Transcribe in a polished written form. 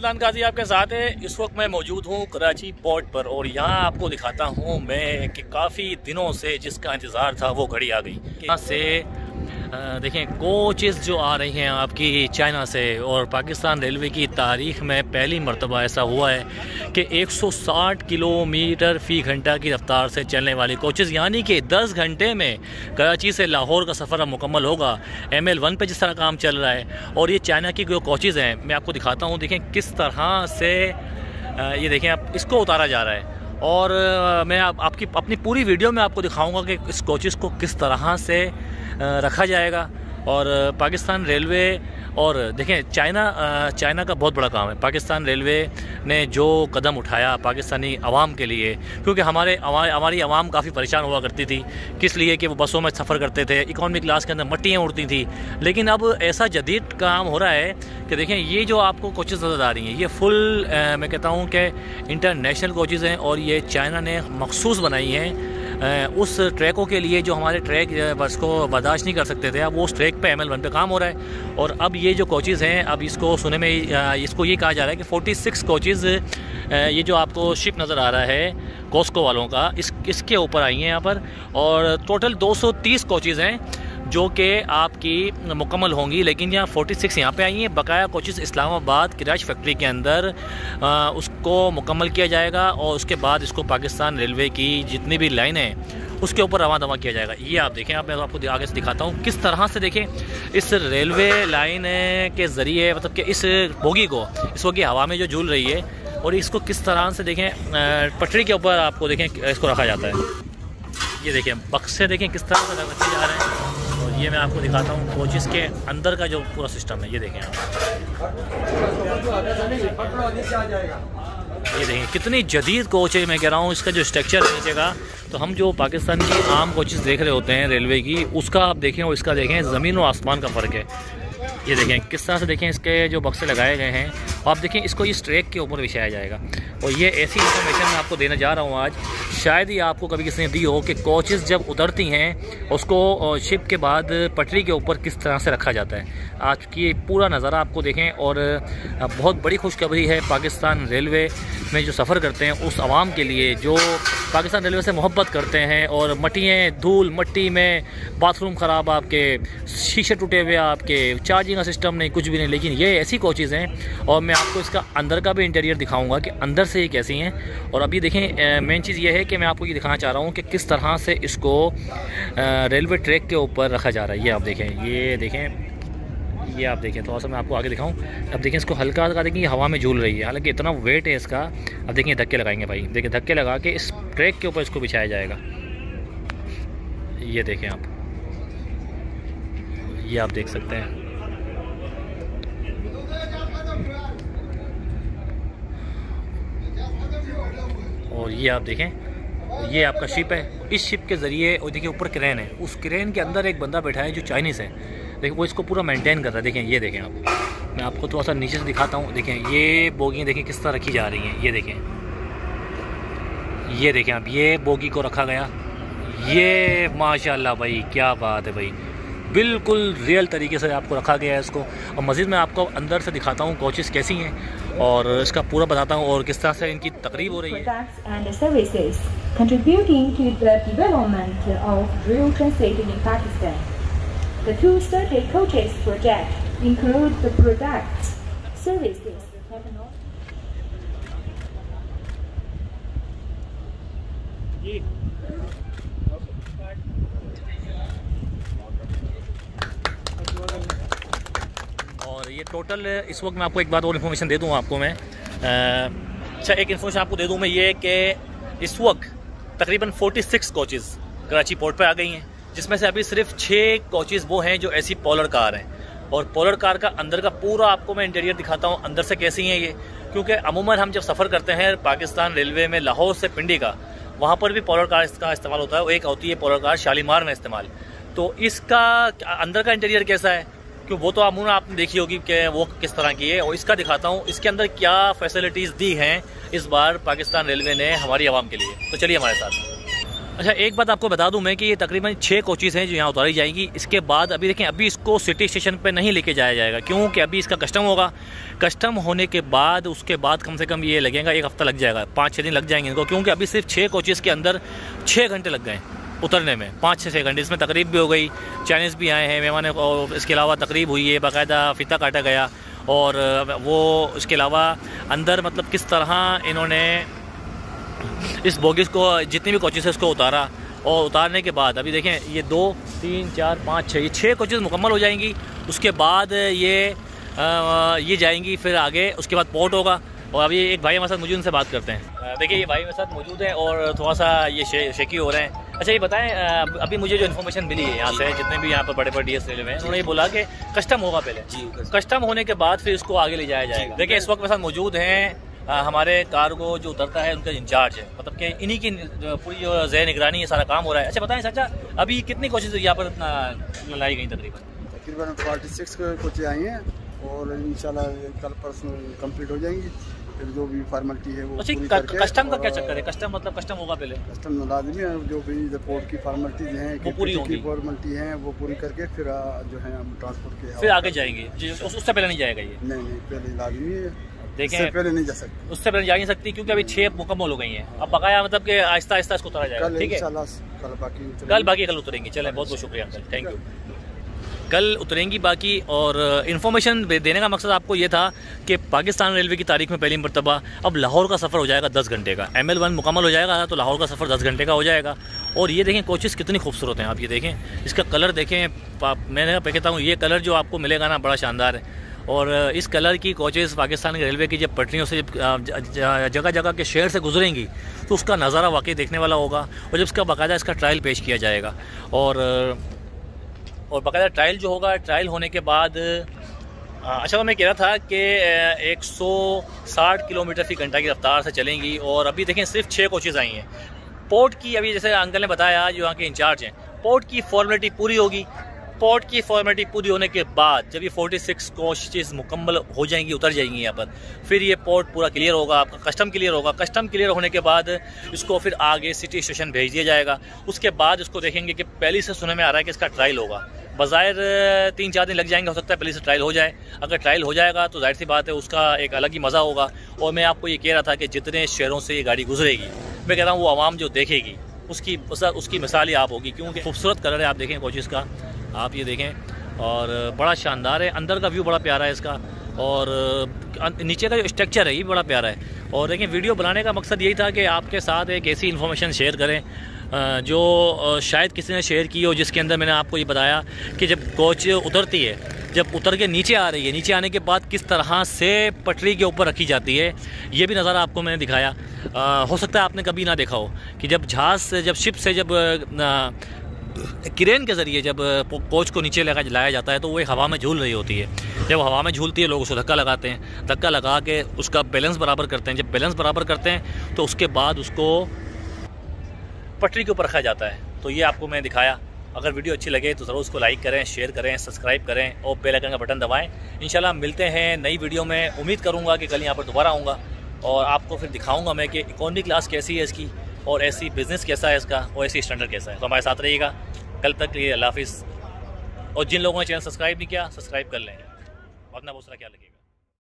अदनान काजी आपके साथ है। इस वक्त मैं मौजूद हूँ कराची पोर्ट पर और यहाँ आपको दिखाता हूँ मैं कि काफ़ी दिनों से जिसका इंतज़ार था वो घड़ी आ गई। यहाँ से देखें कोचेस जो आ रही हैं आपकी चाइना से, और पाकिस्तान रेलवे की तारीख़ में पहली मरतबा ऐसा हुआ है कि 160 किलोमीटर फ़ी घंटा की रफ़्तार से चलने वाली कोचेस, यानी कि 10 घंटे में कराची से लाहौर का सफ़र अब मुकम्मल होगा। ML1 पे जिस तरह काम चल रहा है, और ये चाइना की जो कोचेज़ हैं मैं आपको दिखाता हूँ। देखें किस तरह से ये देखें आप इसको उतारा जा रहा है, और मैं आपकी अपनी पूरी वीडियो में आपको दिखाऊँगा कि इस कोचेज़ को किस तरह से रखा जाएगा। और पाकिस्तान रेलवे और देखें चाइना का बहुत बड़ा काम है। पाकिस्तान रेलवे ने जो कदम उठाया पाकिस्तानी आवाम के लिए, क्योंकि हमारी आवाम काफ़ी परेशान हुआ करती थी, किस लिए कि वो बसों में सफ़र करते थे, इकॉनमी क्लास के अंदर मट्टियाँ उड़ती थी। लेकिन अब ऐसा जदीद काम हो रहा है कि देखें ये जो आपको कोचेज़ नज़र आ रही हैं ये फुल मैं कहता हूँ कि इंटरनेशनल कोचेज़ हैं, और ये चाइना ने मखसूस बनाई हैं उस ट्रैकों के लिए जो हमारे ट्रैक बस को बर्दाश्त नहीं कर सकते थे। अब वो उस ट्रैक पे ML1 पे काम हो रहा है। और अब ये जो कोचेज़ हैं, अब इसको सुने में इसको ये कहा जा रहा है कि 46 कोचेज़ ये जो आपको शिप नज़र आ रहा है कोस्को वालों का, इसके ऊपर आई हैं यहाँ पर, और टोटल 230 कोचेज़ हैं जो कि आपकी मुकम्मल होंगी। लेकिन यहाँ 46 यहाँ पे आई हैं। बकाया कोचेज़ इस्लामाबाद किराच फैक्ट्री के अंदर उसको मुकम्मल किया जाएगा, और उसके बाद इसको पाकिस्तान रेलवे की जितनी भी लाइन है उसके ऊपर रवा दवा किया जाएगा। ये आप देखें, मैं आपको आगे से दिखाता हूँ किस तरह से देखें इस रेलवे लाइन के ज़रिए, मतलब कि इस बोगी को इस बोगी हवा में जो झूल रही है, और इसको किस तरह से देखें पटरी के ऊपर आपको देखें इसको रखा जाता है। ये देखें बक्से देखें किस तरह से रखे जा रहे हैं। और ये मैं आपको दिखाता हूँ कोचेज़ के अंदर का जो पूरा सिस्टम है। ये देखें आप, ये देखें कितनी जदीद कोच है। मैं कह रहा हूँ इसका जो स्ट्रक्चर है नीचे का, तो हम जो पाकिस्तान की आम कोचेज़ देख रहे होते हैं रेलवे की, उसका आप देखें और इसका देखें, ज़मीन और आसमान का फ़र्क है। ये देखें किस तरह से देखें इसके जो बक्से लगाए गए हैं, आप देखें इसको इस ट्रैक के ऊपर बिछाया जाएगा। और ये ऐसी इन्फॉर्मेशन मैं आपको देने जा रहा हूँ आज, शायद ही आपको कभी किसी ने दी हो कि कोचेज़ जब उतरती हैं उसको शिप के बाद पटरी के ऊपर किस तरह से रखा जाता है। आज की पूरा नज़ारा आपको देखें। और बहुत बड़ी खुशखबरी है पाकिस्तान रेलवे में जो सफ़र करते हैं उस आवाम के लिए जो पाकिस्तान रेलवे से मोहब्बत करते हैं। और मट्टियाँ धूल मट्टी में, बाथरूम ख़राब, आपके शीशे टूटे हुए, आपके चार्जिंग का सिस्टम नहीं, कुछ भी नहीं। लेकिन ये ऐसी कोचेज़ हैं, और मैं आपको इसका अंदर का भी इंटीरियर दिखाऊंगा कि अंदर से ये कैसी हैं। और अभी देखें मेन चीज़ ये है कि मैं आपको ये दिखाना चाह रहा हूँ कि किस तरह से इसको रेलवे ट्रैक के ऊपर रखा जा रहा है। ये आप देखें, ये देखें, ये आप देखें, थोड़ा सा मैं आपको आगे दिखाऊं। अब देखें इसको हल्का हल्का देखें, ये हवा में झूल रही है, हालांकि इतना वेट है इसका। अब देखें धक्के लगाएंगे भाई, देखिए धक्के लगा के इस ट्रैक के ऊपर इसको बिछाया जाएगा। ये देखें आप, ये आप देख सकते हैं। और ये आप देखें, ये आपका शिप है। इस शिप के ज़रिए, और देखिए ऊपर क्रेन है, उस क्रेन के अंदर एक बंदा बैठा है जो चाइनीज़ है। देखिए वो इसको पूरा मेंटेन कर रहा है। देखें, ये देखें आप, मैं आपको थोड़ा सा नीचे से दिखाता हूँ। देखें ये बोगियाँ देखें किस तरह रखी जा रही हैं। ये देखें, ये देखें आप, ये बोगी को रखा गया। ये माशाल्लाह भाई, क्या बात है भाई, बिल्कुल रियल तरीके से आपको रखा गया है इसको। और मज़ीद मैं आपको अंदर से दिखाता हूँ कोचेज़ कैसी हैं, और इसका पूरा बताता हूँ और किस तरह से इनकी तकरीब हो रही है। Contributing to the development of rail transit in Pakistan. The 230 coaches project include the products, services, और ये टोटल इस वक्त मैं आपको एक बात और इन्फॉर्मेशन दे दूँ आपको मैं। अच्छा, एक इन्फॉर्मेशन आपको दे दूँ मैं, ये कि इस वक्त तकरीबन 46 कोचेज़ कराची पोर्ट पे आ गई हैं, जिसमें से अभी सिर्फ 6 कोचेज़ वो हैं जो ऐसी पोलर कार हैं। और पोलर कार का अंदर का पूरा आपको मैं इंटीरियर दिखाता हूँ अंदर से कैसी हैं ये, क्योंकि अमूमन हम जब सफ़र करते हैं पाकिस्तान रेलवे में लाहौर से पिंडी का, वहाँ पर भी पोलर कार का इस्तेमाल होता है। एक होती है पोलर कार शालीमार में इस्तेमाल। तो इसका अंदर का इंटीरियर कैसा है, क्यों वो तो अमूमन आपने देखी होगी कि वो किस तरह की है, और इसका दिखाता हूँ इसके अंदर क्या फैसिलिटीज़ दी हैं इस बार पाकिस्तान रेलवे ने हमारी आवाम के लिए। तो चलिए हमारे साथ। अच्छा, एक बात आपको बता दूं मैं कि ये तकरीबन 6 कोचेज़ हैं जो यहाँ उतारी जाएंगी। इसके बाद अभी देखें, अभी इसको सिटी स्टेशन पे नहीं लेके जाया जाएगा, क्योंकि अभी इसका कस्टम होगा। कस्टम होने के बाद उसके बाद कम से कम ये लगेगा 1 हफ़्ता लग जाएगा, 5-6 दिन लग जाएंगे इनको, क्योंकि अभी सिर्फ 6 कोचेज़ के अंदर 6 घंटे लग गए उतरने में, 5-6 घंटे। इसमें तकरीब भी हो गई, चाइनीज़ भी आए हैं मेहमान, और इसके अलावा तकरीब हुई है, बाकायदा फ़ीता काटा गया, और वो इसके अलावा अंदर मतलब किस तरह इन्होंने इस बोगीज़ को, जितनी भी कोचेज़ है उसको उतारा, और उतारने के बाद अभी देखें ये 2, 3, 4, 5, 6 ये 6 कोचेज़ मुकम्मल हो जाएंगी। उसके बाद ये जाएंगी फिर आगे, उसके बाद पोर्ट होगा। और अभी एक भाई हमारे साथ मौजूद, उनसे बात करते हैं। देखिए ये भाई मेरे साथ मौजूद हैं और थोड़ा सा ये शेकी हो रहे हैं। अच्छा, ये बताएं, अभी मुझे जो इन्फॉर्मेशन मिली है यहाँ से, जितने भी यहाँ पर बड़े बड़े DS रेलवे हैं, उन्होंने ये बोला कि कस्टम होगा पहले जी, कस्टम होने के बाद फिर इसको आगे ले जाया जाएगा। देखिए इस वक्त मेरे साथ मौजूद हैं हमारे कार्गो जो उतरता है उनका इंचार्ज है, मतलब कि इन्हीं की पूरी जो ज़ेर निगरानी ये सारा काम हो रहा है। अच्छा बताएं चाचा, अभी कितनी कोशिश यहाँ पर लाई गई? तकरीबन 46 कोचें आई हैं और इंशाल्लाह कल परसों कंप्लीट हो जाएंगी। फिर जो भी फॉर्मेलिटी है वो कस्टम का क्या चक्कर है? कस्टम मतलब कस्टम होगा पहले, कस्टम लाजमी है, जो भी पोर्ट की फॉर्मेलिटीज हैं वो पूरी होंगी, फॉर्मेलिटी हैं वो पूरी करके फिर जो है हम ट्रांसपोर्ट के फिर आगे जाएंगे। उससे पहले नहीं जाएगा ये? नहीं, पहले लाजमी है, देखें पहले नहीं जा सकती, उससे पहले जा नहीं सकती, क्योंकि अभी 6 मुकम्मल हो गई हैं। अब बकाया मतलब कि आहिस्ता आहिस्ता इसको उतारा जाएगा। ठीक है, कल बाकी कल उतरेंगी। चलें, बहुत बहुत शुक्रिया अंकल, थैंक यू। कल उतरेंगी बाकी। और इन्फॉर्मेशन देने का मकसद आपको ये था कि पाकिस्तान रेलवे की तारीख में पहली मरतबा अब लाहौर का सफ़र हो जाएगा 10 घंटे का। ML1 मुकम्मल हो जाएगा तो लाहौर का सफ़र 10 घंटे का हो जाएगा। और ये देखें कोचेज़ कितनी खूबसूरत हैं, आप ये देखें, इसका कलर देखें। मैंने कहता हूँ ये कलर जो आपको मिलेगा ना, बड़ा शानदार है। और इस कलर की कोचेज़ पाकिस्तान की रेलवे की जब पटरियों से जगह जगह के शहर से गुजरेंगी तो उसका नज़ारा वाकई देखने वाला होगा। और जब इसका बाकायदा इसका ट्रायल पेश किया जाएगा, और बाकायदा ट्रायल जो होगा, ट्रायल होने के बाद अच्छा, तो मैं कह रहा था कि 160 किलोमीटर फी घंटा की रफ्तार से चलेंगी। और अभी देखें सिर्फ 6 कोचेज़ आई हैं। पोर्ट की, अभी जैसे अंकल ने बताया जो यहाँ के इंचार्ज हैं, पोर्ट की फॉर्मेलिटी पूरी होगी। पोर्ट की फॉर्मेलिटी पूरी होने के बाद जब ये 46 कोचेज़ मुकम्मल हो जाएंगी, उतर जाएंगी यहाँ पर, फिर ये पोर्ट पूरा क्लियर होगा, आपका कस्टम क्लियर होगा। कस्टम क्लियर होने के बाद इसको फिर आगे सिटी स्टेशन भेज दिया जाएगा। उसके बाद इसको देखेंगे कि पहले से सुनने में आ रहा है कि इसका ट्रायल होगा। बज़ाहिर 3-4 दिन लग जाएंगे, हो सकता है पहले से ट्रायल हो जाए। अगर ट्रायल हो जाएगा तो जाहिर सी बात है उसका एक अलग ही मज़ा होगा। और मैं आपको ये कह रहा था कि जितने शहरों से ये गाड़ी गुजरेगी, मैं कह रहा हूँ वो आवाम जो देखेगी उसकी मिसाल ही आप होगी, क्योंकि खूबसूरत कलर है। आप देखें कोचेज़ का, आप ये देखें, और बड़ा शानदार है। अंदर का व्यू बड़ा प्यारा है इसका, और नीचे का जो स्ट्रक्चर है ये भी बड़ा प्यारा है। और देखें, वीडियो बनाने का मकसद यही था कि आपके साथ एक ऐसी इन्फॉर्मेशन शेयर करें जो शायद किसी ने शेयर की हो, जिसके अंदर मैंने आपको ये बताया कि जब कोच उतरती है, जब उतर के नीचे आ रही है, नीचे आने के बाद किस तरह से पटरी के ऊपर रखी जाती है, ये भी नज़ारा आपको मैंने दिखाया। हो सकता है आपने कभी ना देखा हो कि जब जहाज़ से, जब शिप से, जब क्रेन के ज़रिए जब कोच को नीचे लाया जाता है तो वो एक हवा में झूल रही होती है। जब हवा में झूलती है लोग उसको धक्का लगाते हैं, धक्का लगा के उसका बैलेंस बराबर करते हैं। जब बैलेंस बराबर करते हैं तो उसके बाद उसको पटरी के ऊपर रखा जाता है। तो ये आपको मैं दिखाया। अगर वीडियो अच्छी लगे तो ज़रूर उसको लाइक करें, शेयर करें, सब्सक्राइब करें और बेल आइकन का बटन दबाएं। इंशाल्लाह मिलते हैं नई वीडियो में। उम्मीद करूँगा कि कल यहाँ पर दोबारा आऊँगा और आपको फिर दिखाऊँगा मैं कि इकोनॉमी क्लास कैसी है इसकी, और ऐसी बिज़नेस कैसा है इसका, और ऐसी स्टैंडर्ड कैसा है। तो हमारे साथ रहिएगा। कल तक के लिए अल्लाह हाफिज़। और जिन लोगों ने चैनल सब्सक्राइब नहीं किया, सब्सक्राइब कर लें, वरना बहुत सारा क्या लगेगा।